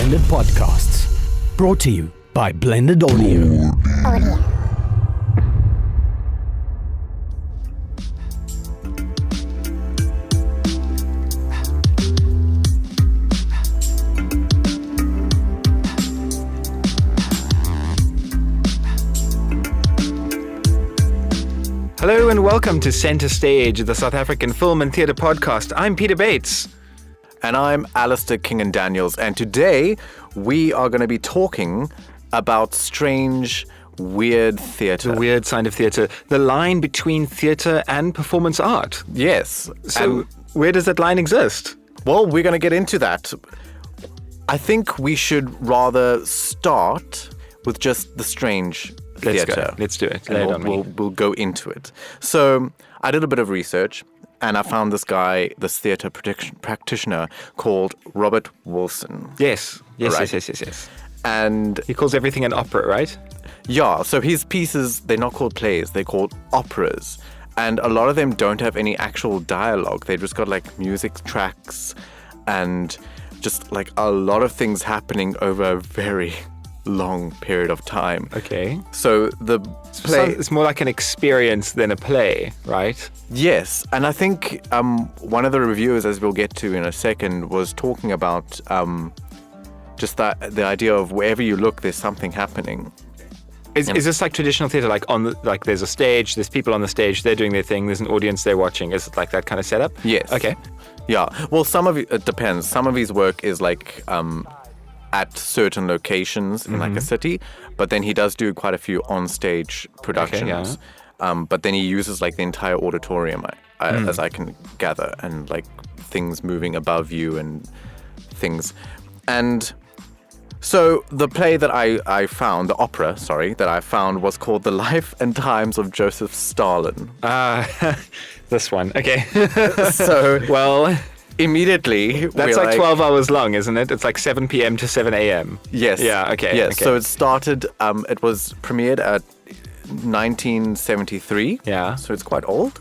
Blended Podcasts. Brought to you by Blended Audio. Hello and welcome to Centre Stage, the South African Film and Theatre Podcast. I'm Peter Bates. And I'm Alistair Kingan-Daniels, and today we are going to be talking about strange, weird theatre. The weird side of theatre. The line between theatre and performance art. Yes. So where does that line exist? Well, we're going to get into that. I think we should rather start with just the strange theatre. Let's do it. We'll go into it. So I did a bit of research. And I found this guy, this theatre practitioner called Robert Wilson. Yes. Right? And he calls everything an opera, right? Yeah. So his pieces, they're not called plays, they're called operas. And a lot of them don't have any actual dialogue. They just got like music tracks and just like a lot of things happening over a very long period of time. Okay. So the play... It's more like an experience than a play, right? Yes. And I think one of the reviewers, as we'll get to in a second, was talking about just that the idea of wherever you look, there's something happening. Is this like traditional theatre, like there's a stage, there's people on the stage, they're doing their thing, there's an audience they're watching? Is it like that kind of setup? Yes. Okay. Yeah. Well, it depends. Some of his work is like... at certain locations in like a city, but then he does do quite a few on-stage productions. Okay, but then he uses like the entire auditorium, as I can gather, and like things moving above you and things. And so the play that I found, the opera, that I found was called The Life and Times of Joseph Stalin. This one. Okay. So, well... Immediately, that's like 12 hours long, isn't it? It's like 7 p.m. to 7 a.m. Yes. Yeah, okay. Yes, okay. So it started, it was premiered at 1973. Yeah. So it's quite old.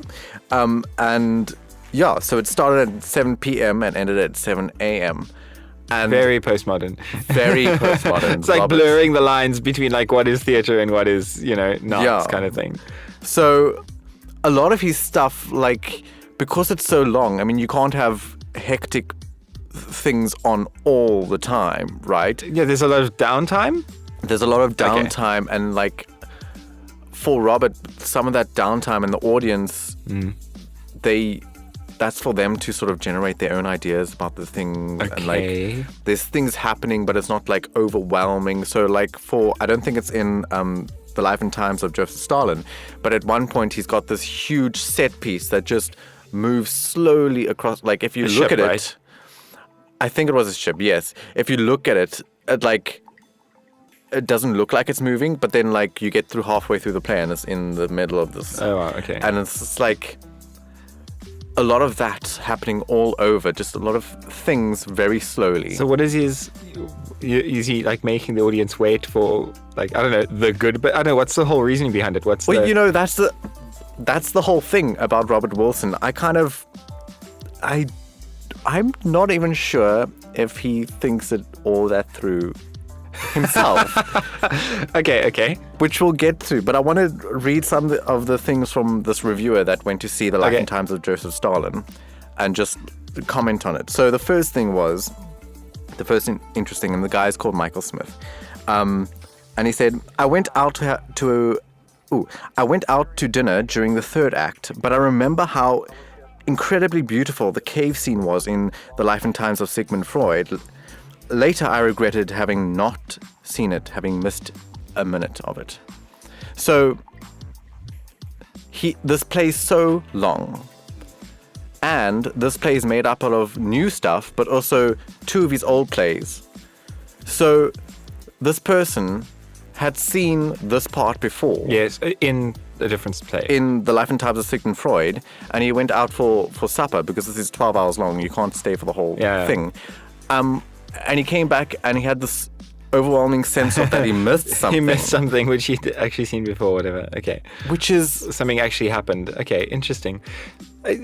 So it started at 7 p.m. and ended at 7 a.m. And very postmodern. Very postmodern. It's like blurring the lines between like what is theatre and what is, not kind of thing. So a lot of his stuff, like, because it's so long, I mean, you can't have hectic things on all the time, right? Yeah, there's a lot of downtime? There's a lot of downtime, and like for Robert, some of that downtime in the audience, that's for them to sort of generate their own ideas about the things. Okay. And like there's things happening, but it's not like overwhelming. So like I don't think it's in The Life and Times of Joseph Stalin, but at one point he's got this huge set piece that just moves slowly across. Like if you look at it, right? I think it was a ship. Yes. If you look at it, it doesn't look like it's moving, but then like you get through halfway through the play and it's in the middle of this. Oh, wow, okay. And it's just like a lot of that happening all over, just a lot of things very slowly. So what is is he like making the audience wait for, like, I don't know, the good, but I don't know, what's the whole reasoning behind it? That's the whole thing about Robert Wilson. I'm not even sure if he thinks it all that through himself. Okay. Which we'll get to. But I want to read some of the things from this reviewer that went to see The Life and Times of Joseph Stalin and just comment on it. So the first interesting, and the guy is called Michael Smith. And he said, I went out to dinner during the third act, but I remember how incredibly beautiful the cave scene was in The Life and Times of Sigmund Freud. Later, I regretted having not seen it, having missed a minute of it. So, this play is so long, and this play is made up out of new stuff, but also two of his old plays. So, this person had seen this part before. Yes, in a different play. In The Life and Times of Sigmund Freud, and he went out for supper because this is 12 hours long. You can't stay for the whole thing. And he came back and he had this overwhelming sense of that he missed something. He missed something which he'd actually seen before, whatever. Okay. Which is... something actually happened. Okay, interesting.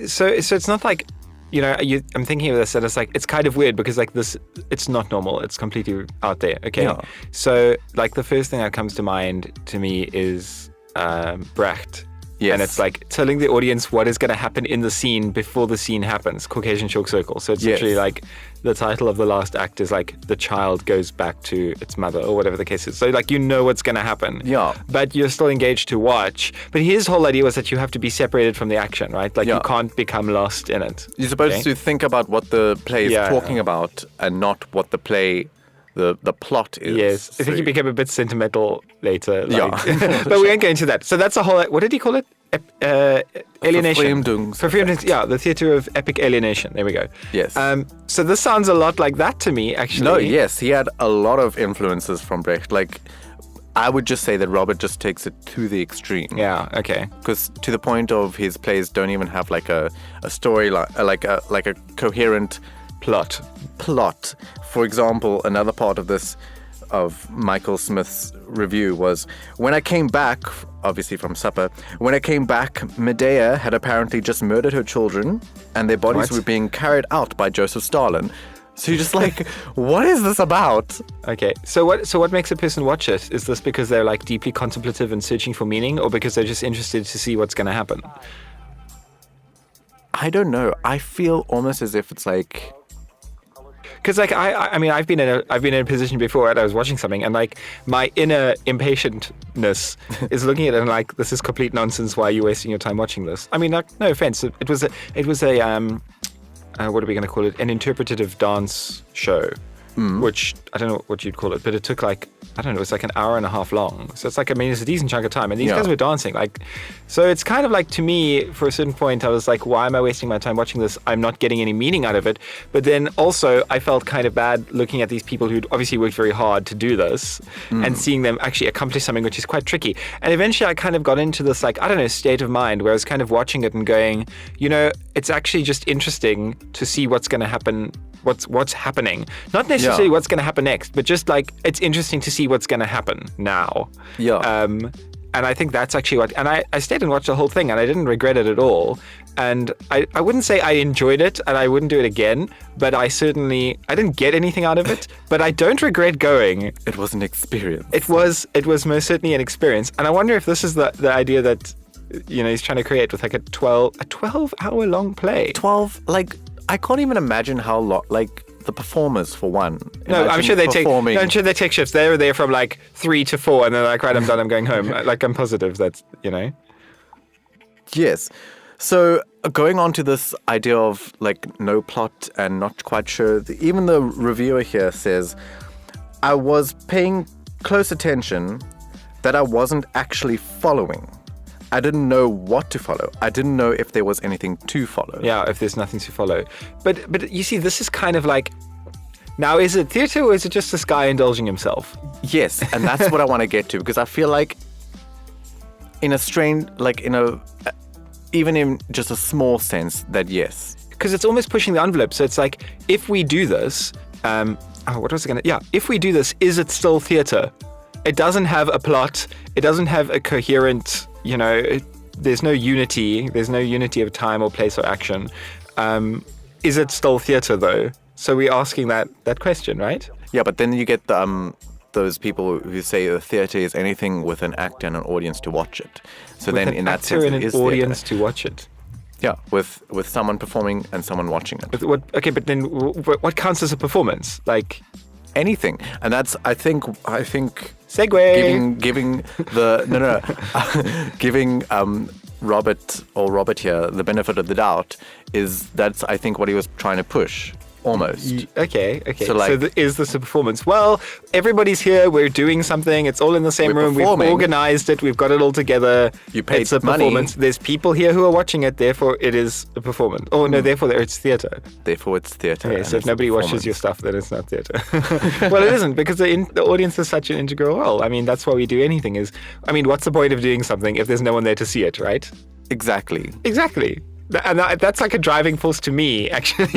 So it's not like I'm thinking of this and it's like, it's kind of weird because like this, it's not normal. It's completely out there. Okay. Yeah. So like the first thing that comes to mind to me is Brecht. Yes. And it's like telling the audience what is going to happen in the scene before the scene happens. Caucasian chalk circle. So it's literally like the title of the last act is like the child goes back to its mother or whatever the case is. So like what's going to happen. Yeah. But you're still engaged to watch. But his whole idea was that you have to be separated from the action, right? Like you can't become lost in it. You're supposed to think about what the play is talking about and not what the play, the plot is. Yes. I think he became a bit sentimental later. Like, Yeah. but we won't go into that. So that's a whole, what did he call it? Alienation. Verfremdung. Yeah, the theater of epic alienation. There we go. Yes. So this sounds a lot like that to me, actually. No, yes. He had a lot of influences from Brecht. Like, I would just say that Robert just takes it to the extreme. Yeah, okay. Because to the point of his plays don't even have like a story, like a coherent Plot. For example, another part of this, of Michael Smith's review was, when I came back, obviously from supper, when I came back, Medea had apparently just murdered her children and their bodies were being carried out by Joseph Stalin. So you're just like, what is this about? Okay, so what makes a person watch it? Is this because they're like deeply contemplative and searching for meaning, or because they're just interested to see what's going to happen? I don't know. I feel almost as if it's like, because like I mean I've been in a position before where I was watching something and like my inner impatientness is looking at it and like, this is complete nonsense. Why are you wasting your time watching this? I mean, like, no offense. It was a what are we going to call it? An interpretative dance show, which I don't know what you'd call it, but it took like, I don't know, it's like an hour and a half long. So it's like, I mean, it's a decent chunk of time. And these guys were dancing. Like, so it's kind of like, to me, for a certain point, I was like, why am I wasting my time watching this? I'm not getting any meaning out of it. But then also, I felt kind of bad looking at these people who'd obviously worked very hard to do this and seeing them actually accomplish something which is quite tricky. And eventually I kind of got into this, like, I don't know, state of mind where I was kind of watching it and going, it's actually just interesting to see what's going to happen. What's happening, not necessarily what's going to happen next, but just like, it's interesting to see what's going to happen now. And I think that's actually what, and I stayed and watched the whole thing and I didn't regret it at all. And I wouldn't say I enjoyed it and I wouldn't do it again, but I didn't get anything out of it, but I don't regret going. it was an experience. It was most certainly an experience. And I wonder if this is the idea that, he's trying to create with like a 12-hour long play. 12, like, I can't even imagine how long, like, the performers for one. No, I'm sure they take shifts. They were there from like 3 to 4 and they're like, right, I'm done, I'm going home. Like, I'm positive that's, Yes. So going on to this idea of like no plot and not quite sure, even the reviewer here says, I was paying close attention that I wasn't actually following. I didn't know what to follow. I didn't know if there was anything to follow. Yeah, if there's nothing to follow. But you see, this is kind of like, now is it theatre or is it just this guy indulging himself? Yes, and that's what I want to get to, because I feel like in a strange, like even in just a small sense that yes. Because it's almost pushing the envelope. So it's like, if we do this, if we do this, is it still theatre? It doesn't have a plot. It doesn't have a coherent, there's no unity. There's no unity of time or place or action. Is it still theatre though? So we're asking that question, right? Yeah, but then you get those people who say the theatre is anything with an actor and an audience to watch it. So with then in that sense, an it is audience theatre. to watch it. Yeah, with someone performing and someone watching it. Okay, but then what counts as a performance? Like anything, and that's I think segue giving giving Robert here the benefit of the doubt that's I think what he was trying to push. Almost. Okay. So, is this a performance? Well, everybody's here. We're doing something. It's all in the same room. Performing. We've organized it. We've got it all together. You paid it's a money. Performance. There's people here who are watching it. Therefore, it is a performance. Oh, no, therefore, it's theatre. Therefore, it's theatre. Okay, so if nobody watches your stuff, then it's not theatre. Well, it isn't, because the audience is such an integral role. I mean, that's why we do anything what's the point of doing something if there's no one there to see it, right? Exactly. And that's like a driving force to me, actually.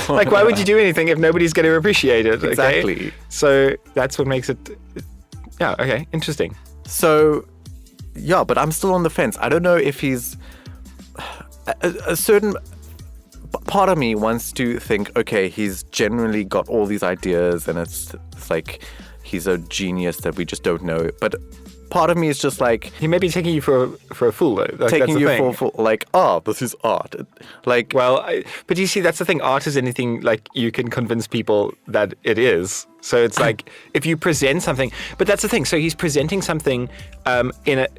Like, why would you do anything if nobody's going to appreciate it? Okay? Exactly. So that's what makes it, interesting. So, yeah, but I'm still on the fence. I don't know if he's a certain part of me wants to think, okay, he's generally got all these ideas and it's like he's a genius that we just don't know. But part of me is just like... He may be taking you for a fool, though. Like, taking you for like, this is art. Like... Well, but you see, that's the thing. Art is anything, like, you can convince people that it is. So it's like, if you present something... But that's the thing. So he's presenting something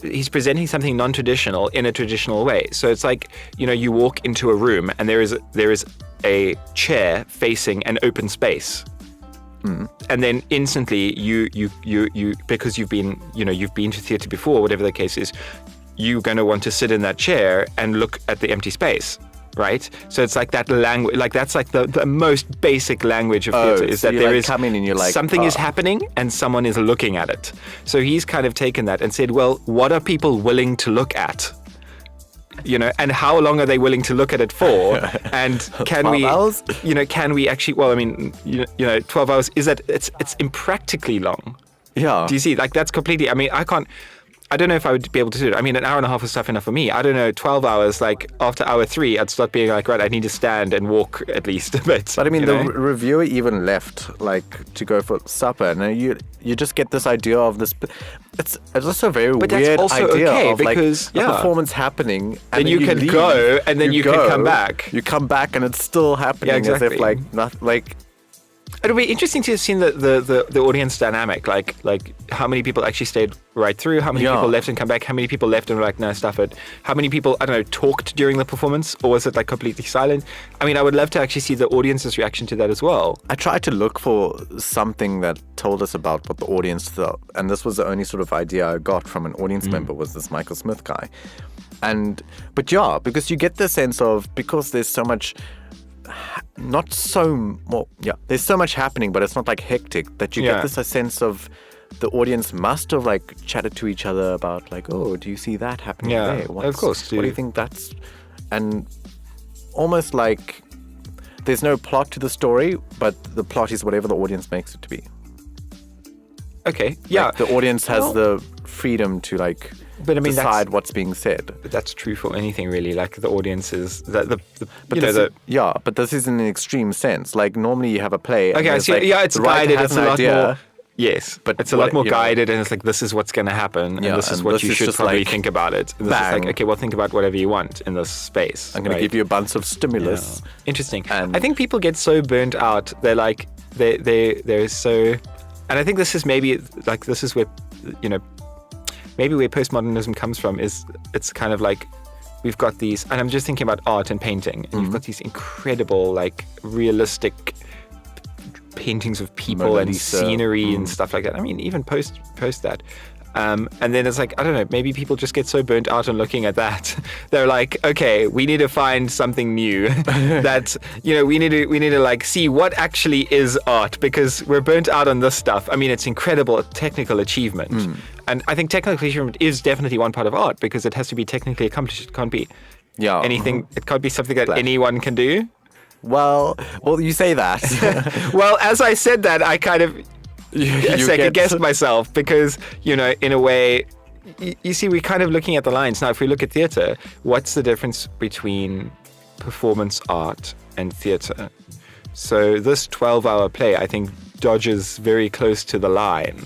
he's presenting something non-traditional in a traditional way. So it's like, you walk into a room and there is a chair facing an open space. And then instantly you because you've been to theatre before, whatever the case is, you're going to want to sit in that chair and look at the empty space, right? So it's like that language, like that's like the most basic language of theatre is that there is coming and you're like, something is happening and someone is looking at it. So he's kind of taken that and said, well, what are people willing to look at? And how long are they willing to look at it for? And can we, hours? Can we actually? Well, I mean, 12 hours is that it's impractically long. Yeah. Do you see? Like that's completely. I mean, I don't know if I would be able to do it. I mean, an hour and a half was tough enough for me. I don't know, 12 hours, like after hour 3, I'd start being like, right, I need to stand and walk at least a bit. But I mean, the reviewer even left, like, to go for supper. And you just get this idea of this. It's just a very weird idea of because, like a performance happening. And then you can go and then you can come back. You come back and it's still happening as if like nothing, like. It'll be interesting to see the audience dynamic, like how many people actually stayed right through, how many people left and come back, how many people left and were like, no, stuff it. How many people, I don't know, talked during the performance, or was it like completely silent? I mean, I would love to actually see the audience's reaction to that as well. I tried to look for something that told us about what the audience thought, and this was the only sort of idea I got from an audience member, was this Michael Smith guy. But because you get the sense of, because there's so much... there's so much happening, but it's not like hectic, that you get this sense of the audience must have like chatted to each other about like, oh, do you see that happening there? Of course. What do you think that's... And almost like there's no plot to the story, but the plot is whatever the audience makes it to be. Okay, yeah. Like the audience has the freedom to like... But I mean, decide what's being said. But that's true for anything, really. Like the audience is but this is in an extreme sense. Like normally you have a play. Okay, I see. Like, it's guided. It's a lot more. Yes, but it's a lot more guided, and it's like, this is what's going to happen, and this is what you should probably think about it. And this is like, okay, well, think about whatever you want in this space. I'm going to give you a bunch of stimulus. Yeah. Interesting. And I think people get so burnt out. They're like, they're so, and I think this is maybe like, this is where, maybe where postmodernism comes from, is it's kind of like, we've got these, and I'm just thinking about art and painting, and you've got these incredible, like, realistic paintings of people and scenery and stuff like that. I mean, even post that. And then it's like, I don't know, maybe people just get so burnt out on looking at that. They're like, okay, we need to find something new that, we need to like see what actually is art, because we're burnt out on this stuff. I mean, it's incredible technical achievement. And I think technical achievement is definitely one part of art, because it has to be technically accomplished. It can't be anything. It can't be something that anyone can do. Well, you say that. Well, as I said that, I kind of... second-guessed myself, because, in a way, you see, we're kind of looking at the lines. Now, if we look at theatre, what's the difference between performance art and theatre? So this 12-hour play, I think, dodges very close to the line.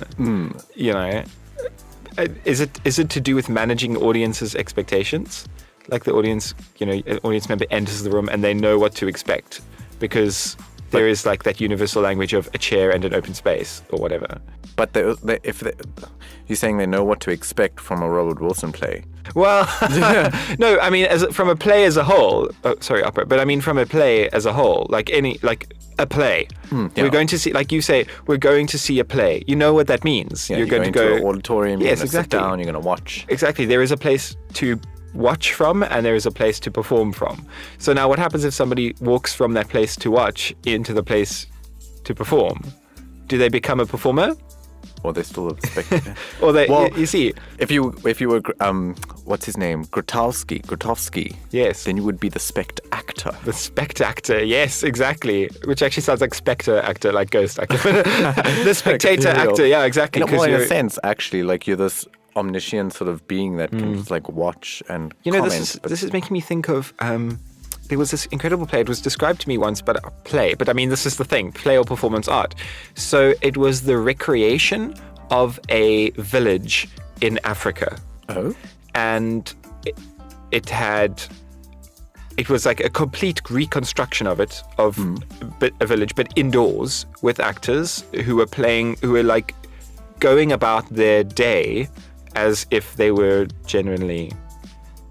Is it to do with managing audiences' expectations? Like the audience, an audience member enters the room and they know what to expect, because... there is like that universal language of a chair and an open space or whatever. But you're saying they know what to expect from a Robert Wilson play? Well, no, I mean, from a play as a whole. Sorry, opera. But I mean, from a play as a whole, like a play. We're going to see, like you say, we're going to see a play. You know what that means. Yeah, you're going to go to an auditorium. Yes, you're going to sit down. You're going to watch. Exactly. There is a place to watch from, and there is a place to perform from. So now what happens if somebody walks from that place to watch into the place to perform? Do they become a performer? Or they're still a spectator? Or you see, if you were what's his name, Grotowski, yes, then you would be the spect-actor. The spect-actor, yes, exactly. Which actually sounds like spectre actor, like ghost actor. The spectator actor, yeah, exactly. In a sense, actually, like you're this omniscient sort of being that can just like watch and comment. This is making me think of there was this incredible play. It was described to me once, but I mean, this is the thing, play or performance art. So it was the recreation of a village in Africa. Oh. And it was like a complete reconstruction of it, of a village, but indoors with actors who were like going about their day as if they were genuinely.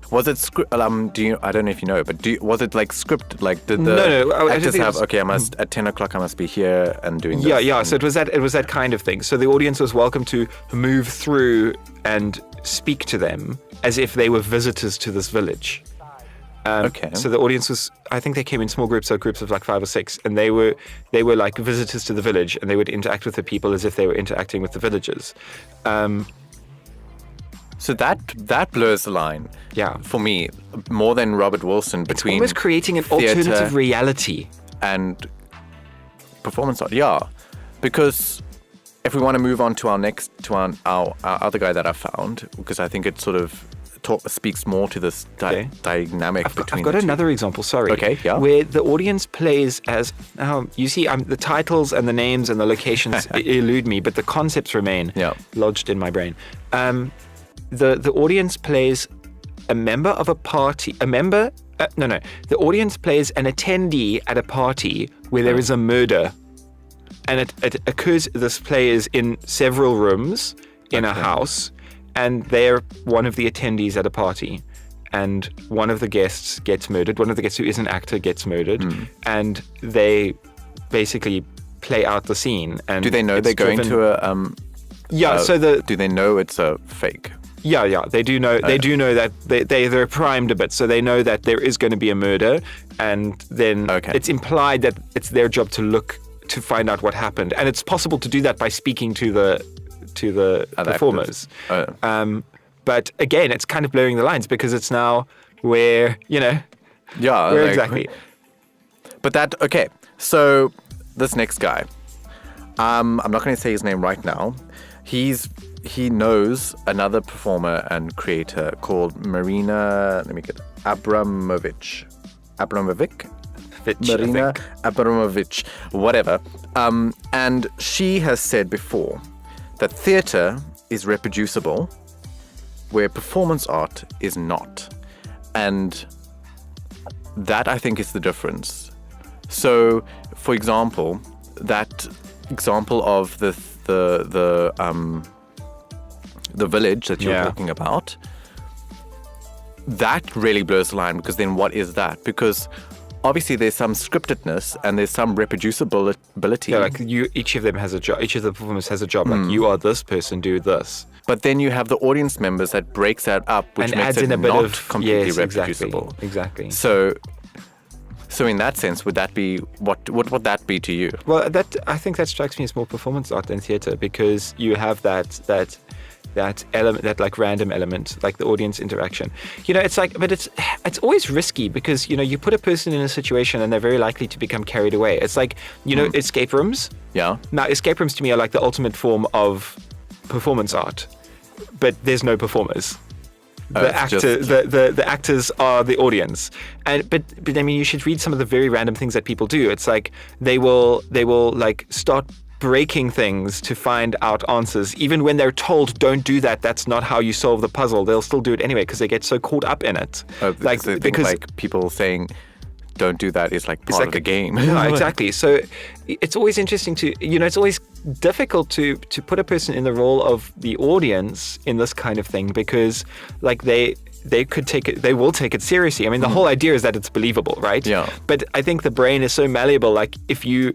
Was it I don't know if you know, but was it like scripted? Like did the no, actors have? Okay, I must at 10 o'clock. I must be here and doing this. Yeah. So it was that kind of thing. So the audience was welcome to move through and speak to them as if they were visitors to this village. Okay. So the audience was, I think they came in small groups, so groups of like 5 or 6, and they were like visitors to the village, and they would interact with the people as if they were interacting with the villagers. So that blurs the line. Yeah. For me, more than Robert Wilson between. It's almost creating an alternative reality and performance art. Yeah, because if we want to move on to our other guy that I found, because I think it sort of speaks more to this dynamic between. I've got another example. Sorry. Okay. Yeah. Where the audience plays as you see, the titles and the names and the locations elude me, but the concepts remain lodged in my brain. The audience plays a member of a party. The audience plays an attendee at a party where there is a murder, and it occurs. This play is in several rooms in a house. And they're one of the attendees at a party, and one of the guests gets murdered. One of the guests who is an actor gets murdered, and they basically play out the scene. And do they know they're going to a? Do they know it's a fake? Yeah, they do know. They do know that they're primed a bit, so they know that there is going to be a murder, and then it's implied that it's their job to find out what happened, and it's possible to do that by speaking to the performers. But again, it's kind of blurring the lines because it's now where, where exactly. But so this next guy, I'm not going to say his name right now. He knows another performer and creator called Marina, Abramovic, whatever. And she has said before that theatre is reproducible, where performance art is not. And that, I think, is the difference. So, for example, that example of the village that you're talking about, that really blurs the line, because then what is that? Because obviously there's some scriptedness and there's some reproducibility. Yeah, like each of them has a job. Each of the performers has a job. Like, you are this person, do this. But then you have the audience members that breaks that up, which makes it not completely reproducible. Exactly. So in that sense, would that be what would that be to you? Well, I think that strikes me as more performance art than theatre, because you have that element, that like random element, like the audience interaction. It's like, but it's always risky, because you put a person in a situation and they're very likely to become carried away. It's like escape rooms. Yeah. Now, escape rooms to me are like the ultimate form of performance art, but there's no performers. The actors are the audience, but I mean, you should read some of the very random things that people do. It's like they will like start breaking things to find out answers, even when they're told don't do that. That's not how you solve the puzzle. They'll still do it anyway because they get so caught up in it. Because people saying don't do that is like part of the game. No, exactly. So it's always interesting to, it's always difficult to put a person in the role of the audience in this kind of thing, because like they will take it seriously. I mean, the whole idea is that it's believable, right? Yeah. But I think the brain is so malleable. Like if you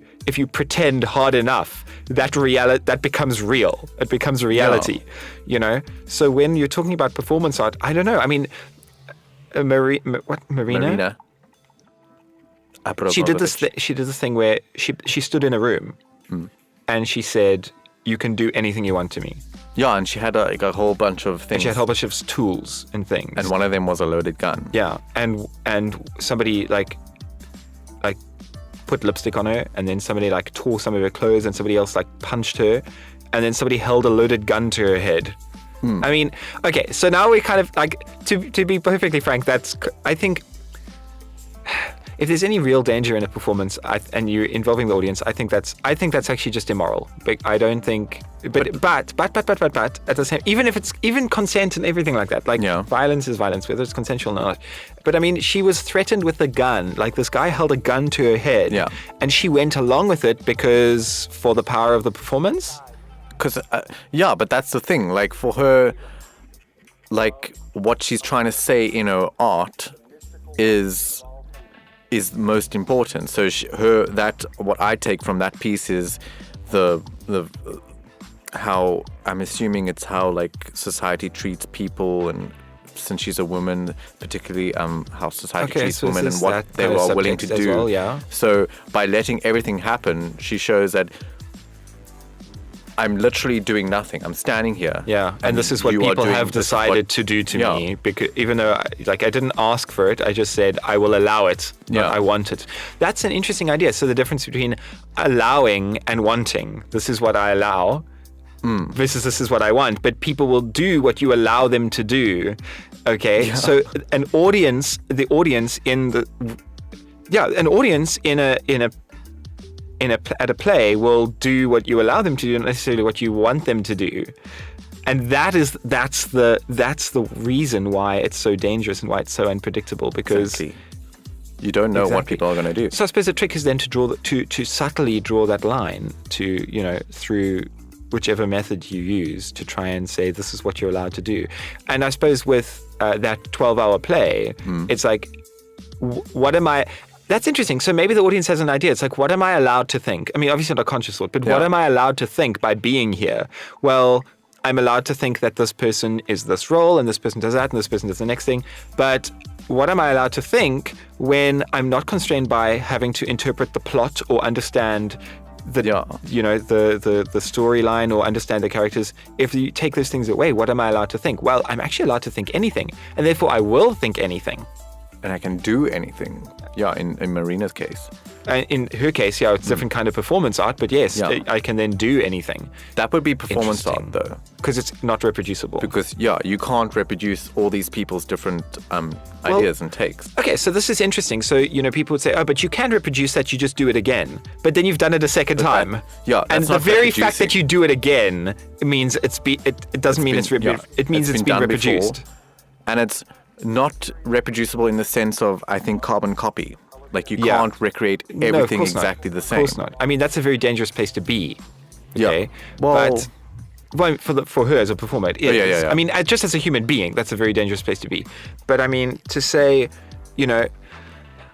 pretend hard enough, that becomes real. It becomes reality, So when you're talking about performance art, I don't know. I mean, Marina? She did this thing where she stood in a room and she said, "You can do anything you want to me." Yeah, and she had a whole bunch of things. And she had a whole bunch of tools and things. And one of them was a loaded gun. Yeah, and somebody like put lipstick on her, and then somebody like tore some of her clothes, and somebody else like punched her, and then somebody held a loaded gun to her head. I mean, okay, so now we kind of like, to be perfectly frank, I think if there's any real danger in a performance and you're involving the audience, I think that's actually just immoral. But I don't think. But at the same, even consent and everything like that, like violence is violence, whether it's consensual or not. But I mean, she was threatened with a gun. Like this guy held a gun to her head, and she went along with it because for the power of the performance. Because but that's the thing. Like for her, like what she's trying to say in her art is most important. So what I take from that piece is the how I'm assuming it's how like society treats people, and since she's a woman, particularly how society treats women and what they are willing to do. Well, So by letting everything happen, she shows that I'm literally doing nothing. I'm standing here. Yeah, and this is what people have decided to do to me. Because even though I didn't ask for it, I just said I will allow it. I want it. That's an interesting idea. So the difference between allowing and wanting. This is what I allow. Versus this is what I want. But people will do what you allow them to do. Okay, so an audience at a play will do what you allow them to do, not necessarily what you want them to do. And that's the reason why it's so dangerous and why it's so unpredictable, because you don't know what people are going to do. So I suppose the trick is then to subtly draw that line through whichever method you use to try and say this is what you're allowed to do. And I suppose with that 12-hour play, it's like, what am I? That's interesting. So maybe the audience has an idea. It's like, what am I allowed to think? I mean, obviously not a conscious thought, but what am I allowed to think by being here? Well, I'm allowed to think that this person is this role and this person does that and this person does the next thing. But what am I allowed to think when I'm not constrained by having to interpret the plot or understand the storyline or understand the characters? If you take those things away, what am I allowed to think? Well, I'm actually allowed to think anything, and therefore I will think anything. And I can do anything. Yeah, in Marina's case. In her case, it's a different kind of performance art, but yes, I can then do anything. That would be performance art, though. Because it's not reproducible. Because, you can't reproduce all these people's different ideas and takes. Okay, so this is interesting. So, people would say, oh, but you can reproduce that, you just do it again. But then you've done it a second time. And the very fact that you do it again means it doesn't mean it's reproduced. It means it's been reproduced. Before, and it's not reproducible in the sense of, I think, carbon copy. Like you can't recreate everything exactly the same. Of course not. I mean, that's a very dangerous place to be. Okay? Yeah. But for her as a performer, it is. I mean, just as a human being, that's a very dangerous place to be. But I mean, to say, I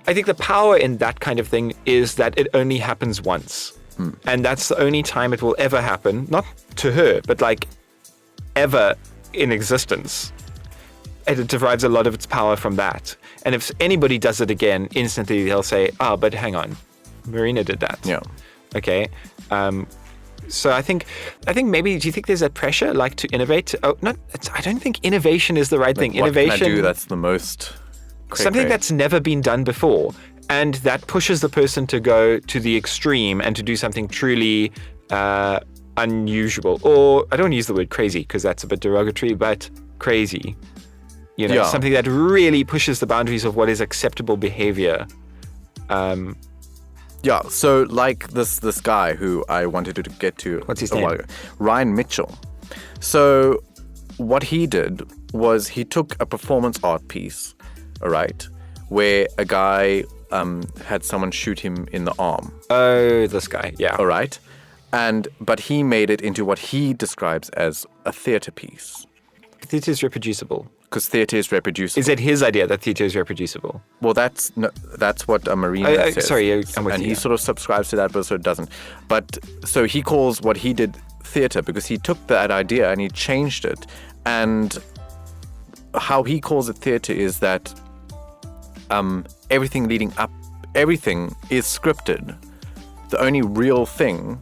think the power in that kind of thing is that it only happens once. And that's the only time it will ever happen. Not to her, but like ever in existence. And it derives a lot of its power from that. And if anybody does it again, instantly they'll say, but hang on, Marina did that. Yeah. Okay. So I think maybe, do you think there's that pressure like to innovate? I don't think innovation is the right thing. Innovation. What can I do that's the most something that's never been done before. And that pushes the person to go to the extreme and to do something truly unusual. Or I don't want to use the word crazy because that's a bit derogatory, but crazy. Something that really pushes the boundaries of what is acceptable behavior. So like this guy who I wanted to get to. What's his name? Ryan Mitchell. So what he did was he took a performance art piece, all right, where a guy had someone shoot him in the arm. Oh, this guy, yeah. All right. But he made it into what he describes as a theater piece. Theater is reproducible. Because theatre is reproducible. Is it his idea that theatre is reproducible? Well, that's what Marina says. Sorry, I'm with and you. He sort of subscribes to that, but so it doesn't. But so he calls what he did theatre because he took that idea and he changed it. And how he calls it theatre is that everything leading up, everything is scripted. The only real thing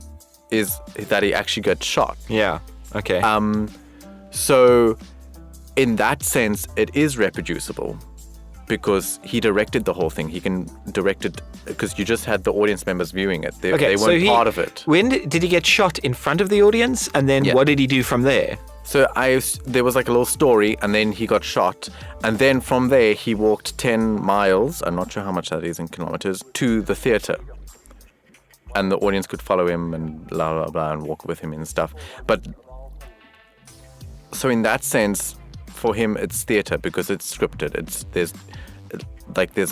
is that he actually got shot. Yeah. Okay. So in that sense, it is reproducible because he directed the whole thing. He can direct it because you just had the audience members viewing it. They weren't part of it. When did he get shot in front of the audience? And then what did he do from there? So there was like a little story, and then he got shot, and then from there he walked 10 miles, I'm not sure how much that is in kilometers, to the theater. And the audience could follow him and blah, blah, blah, and walk with him and stuff. But so in that sense, for him, it's theater because it's scripted. There's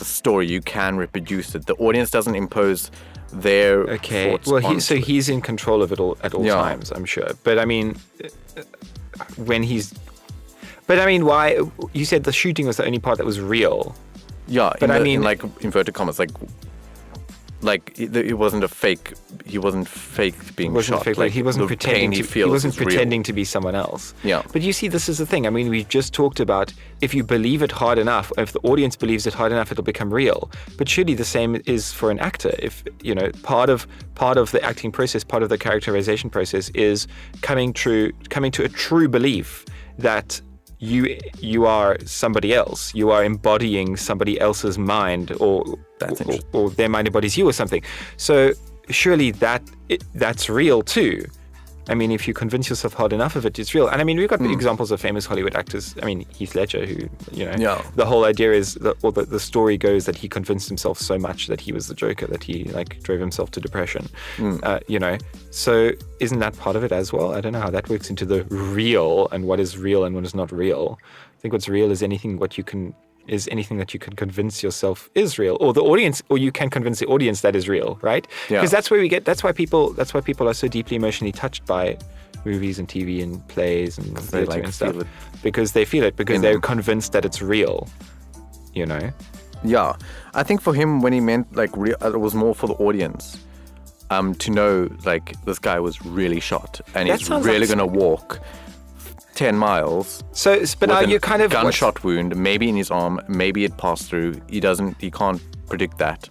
a story. You can reproduce it. The audience doesn't impose their thoughts onto so it. he's in control of it all at all times, I'm sure. But I mean, why? You said the shooting was the only part that was real. Yeah, but in like inverted commas, it wasn't a fake. He wasn't fake being shot. He wasn't pretending. He wasn't pretending real. to be someone else. Yeah. But you see, this is the thing. I mean, we've just talked about if you believe it hard enough, if the audience believes it hard enough, it'll become real. But surely the same is for an actor. If part of the acting process, part of the characterization process is coming to a true belief that you are somebody else. You are embodying somebody else's mind, or their mind embodies you, or something. So surely that's real too. I mean, if you convince yourself hard enough of it, it's real. And I mean, we've got examples of famous Hollywood actors. I mean, Heath Ledger, who, the whole idea is the story goes that he convinced himself so much that he was the Joker that he drove himself to depression. So isn't that part of it as well? I don't know how that works into the real and what is real and what is not real. I think what's real is anything that you can convince yourself is real, or the audience, or you can convince the audience that is real, right? Because that's why people are so deeply emotionally touched by movies and TV and plays and theater and stuff, because they feel it, because they're convinced that it's real, Yeah, I think for him, when he meant real, it was more for the audience, to know this guy was really shot and he's really gonna walk 10 miles. So, but now you kind of gunshot wound, maybe in his arm, maybe it passed through. He can't predict that.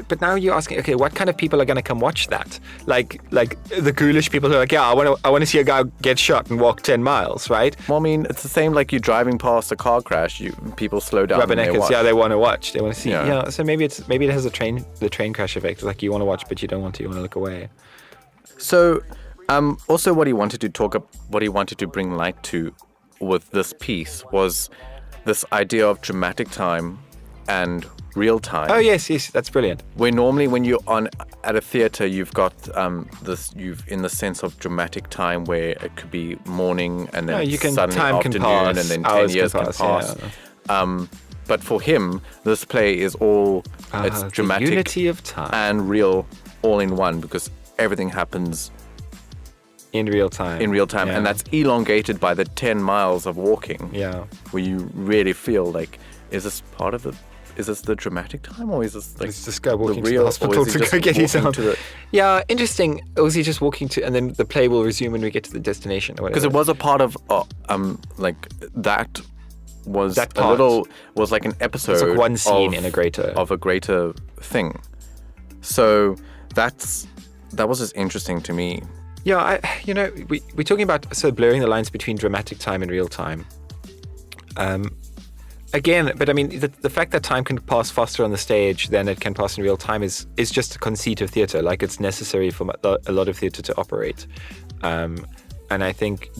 But now you're asking, okay, what kind of people are going to come watch that? Like the ghoulish people who are like, I want to see a guy get shot and walk 10 miles, right? Well, I mean, it's the same like you're driving past a car crash. People slow down. Rubberneckers, they want to watch. They want to see. Yeah. So maybe it has the train crash effect. Like you want to watch, but you don't want to. You want to look away. So. Also, what he wanted to bring light to with this piece was this idea of dramatic time and real time. Oh yes, that's brilliant. Where normally when you're at a theater, you've got you've in the sense of dramatic time where it could be morning and then suddenly afternoon and then 10 years can pass. Yeah. But for him, this play is all it's dramatic, the unity of time and real, all in one, because everything happens. In real time. Yeah. And that's elongated by the 10 miles of walking. Yeah. Where you really feel is this part of is this the dramatic time, or is this is this guy walking to the hospital to go get his arm? Yeah, interesting. Or was he just walking to, and then the play will resume when we get to the destination or whatever? Because it was a part of, that was that part. Was like an episode. It's like one scene in a greater. Of a greater thing. So that was just interesting to me. Yeah, we're talking about blurring the lines between dramatic time and real time. Again, but I mean, the fact that time can pass faster on the stage than it can pass in real time is just a conceit of theatre. Like it's necessary for a lot of theatre to operate. And I think,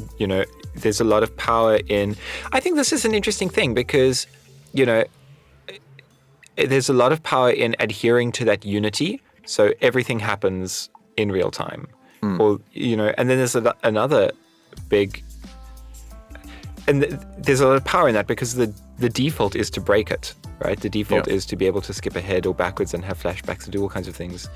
there's a lot of power in... I think this is an interesting thing because, there's a lot of power in adhering to that unity. So everything happens in real time. Or, and then there's another big, and there's a lot of power in that because the default is to break it, right? The default is to be able to skip ahead or backwards and have flashbacks and do all kinds of things,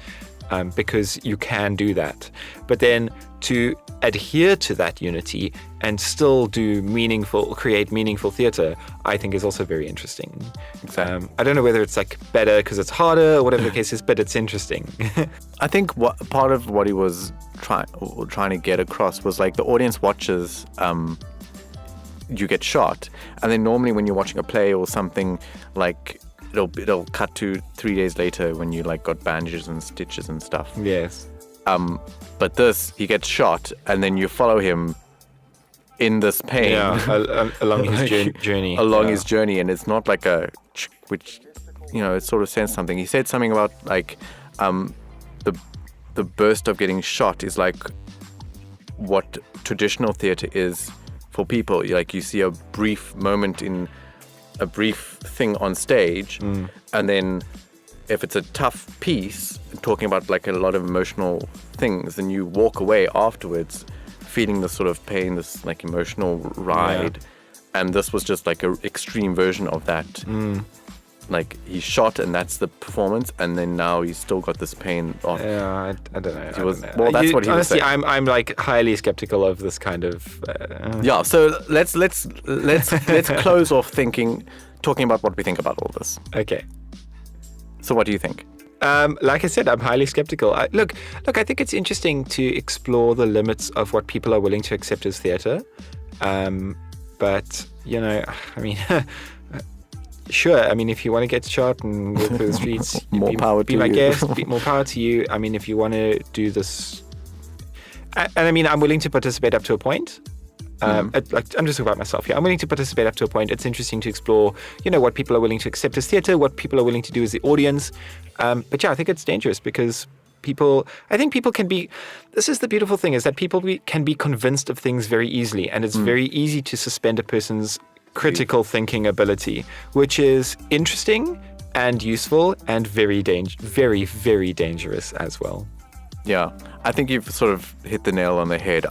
because you can do that. But then to adhere to that unity and still create meaningful theatre, I think is also very interesting. Exactly. I don't know whether it's better because it's harder or whatever the case is, but it's interesting. I think part of what he was trying to get across was the audience watches you get shot, and then normally when you're watching a play or something, it'll cut to 3 days later when you got bandages and stitches and stuff. Yes. But he gets shot, and then you follow him in this pain along his journey. Along his journey, and it's not like which it sort of says something. He said something about the burst of getting shot is like what traditional theatre is for people. Like you see a brief moment in a brief thing on stage, and then if it's a tough piece talking about like a lot of emotional things, then you walk away afterwards feeling this sort of pain, this like emotional ride. And this was just like an extreme version of that. Like he shot and that's the performance, and then now he's still got this pain off. Yeah, I don't know. Well, that's what he was honestly, saying. I'm like highly skeptical of this kind of. Yeah, so let's close off talking about what we think about all this. Okay. So what do you think? Like I said, I'm highly skeptical. Look, I think it's interesting to explore the limits of what people are willing to accept as theatre. But, you know, I mean, sure. I mean, if you want to get shot and walk through the streets, be my guest, more power to you. I mean, if you want to do this, and I mean, I'm willing to participate up to a point. I'm just talking about myself here. I'm willing to participate up to a point. It's interesting to explore, you know, what people are willing to accept as theatre, what people are willing to do as the audience. But yeah, I think it's dangerous because I think people can be, this is the beautiful thing, is that people can be convinced of things very easily. And it's very easy to suspend a person's critical thinking ability, which is interesting and useful and very, very dangerous as well. Yeah, I think you've sort of hit the nail on the head.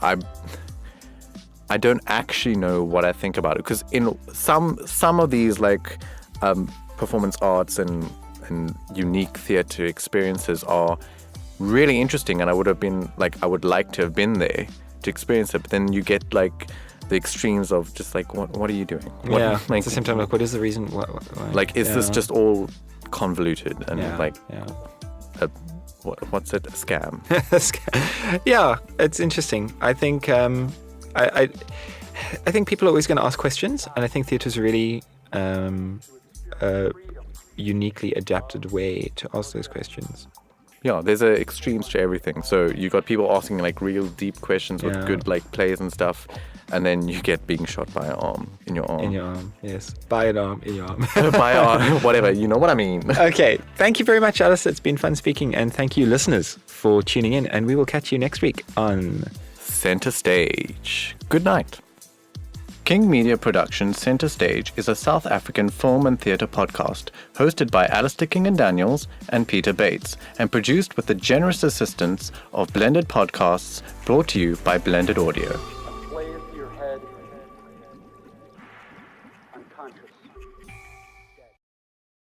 I don't actually know what I think about it, because in some of these like performance arts and unique theatre experiences are really interesting, and I would like to have been there to experience it. But then you get like the extremes of just like what are you doing? At the same time, like what is the reason? Why? Like is this just all convoluted and what's it? A scam? Yeah, it's interesting. I think I think people are always going to ask questions, and I think theatre is a really uniquely adapted way to ask those questions. Yeah, there's extremes to everything. So you got people asking like real deep questions with good like plays and stuff, and then you get being shot by an arm in your arm. In your arm, yes. By an arm, in your arm. By an arm, whatever. You know what I mean. Okay. Thank you very much, Alice. It's been fun speaking, and thank you, listeners, for tuning in. And we will catch you next week on Center Stage. Good night. King Media Productions Center Stage is a South African film and theatre podcast hosted by Alistair King and Daniels and Peter Bates, and produced with the generous assistance of Blended Podcasts, brought to you by Blended Audio.